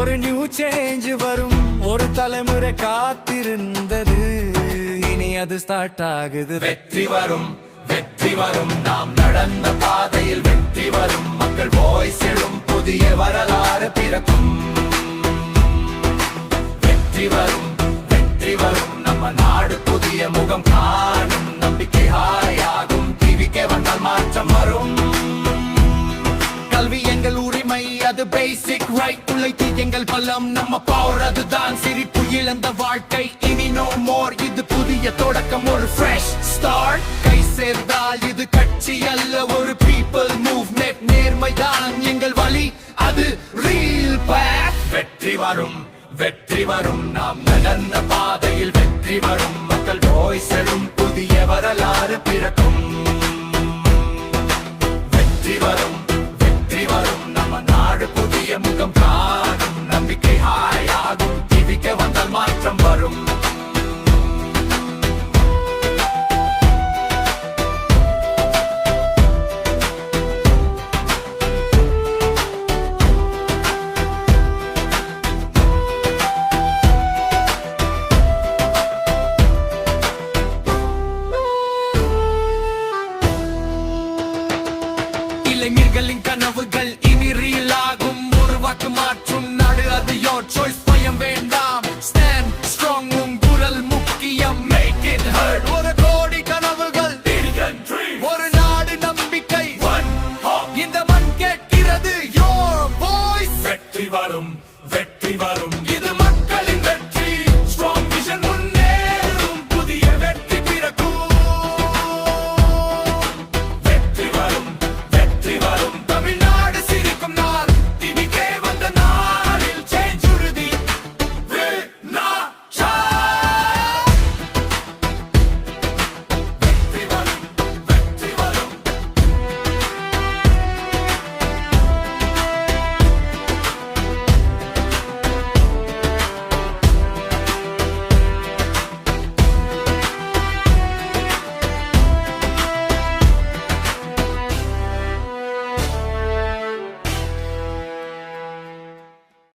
ஒரு new change வரும், ஒரு தலைமுறை காத்திருந்தது, இனி அது ஸ்டார்ட் ஆகுது. வெற்றி வரும், வெற்றி வரும், நாம் நடந்த பாதையில் வெற்றி வரும், மக்கள் வாய்ஸ் எழும், புதிய வரலாறு பிறக்கும். வெற்றி வரும், வெற்றி வரும், நம்ம நாடு புதிய முகம் காணும், நம்பிக்கை ஹாயாகும், டிவிக்கே வந்தால் மாற்றம் வரும். கல்வி எங்கள் உரிமை, அது பேசிக் ரைட், உழைத்து எங்கள் பலம், நம்ம பவர் அதுதான். சிரிப்பு இழந்த வாழ்க்கை இனி நோ மோர், இது புதிய தொடக்கம், ஒரு ஃப்ரெஷ் ஸ்டார்ட். கை சேர்ந்தால் இது கட்சி அல்ல, ஒரு பீப்பிள் மூவ்மெண்ட், நேர்மைதான் எங்கள் வழி, அது ரீல் பேக். வெற்றி வரும், வெற்றி வரும், நாம் நடந்த பாதையில் வெற்றி வரும், மக்கள் வாய்ஸ் எழும், புதிய வரலாறு பிறக்கும். வெற்றி வரும், வெற்றி வரும், நம்ம நாடு புதிய முகம் காணும், நம்பிக்கை ஹாயாகும், டிவிக்கு வந்தால் மாற்றம் வரும். இளைஞர்களின் கனவுகள் இனி ரீல் ஆகும், உருவாக்கு மாற்றும் நாடு, அது யோர் சாய்ஸ், பயம் வேண்டாம், ஸ்டாண்ட் ஸ்ட்ராங், உன் குரல் முக்கியம், மேக் இட் ஹர்ட். ஒரு கோடி கனவுகள், ஒரு நாடு நம்பிக்கை, இந்த மண் கேட்கிறது யோர் வாய்ஸ். வெற்றி வரும், வெற்றி வரும்,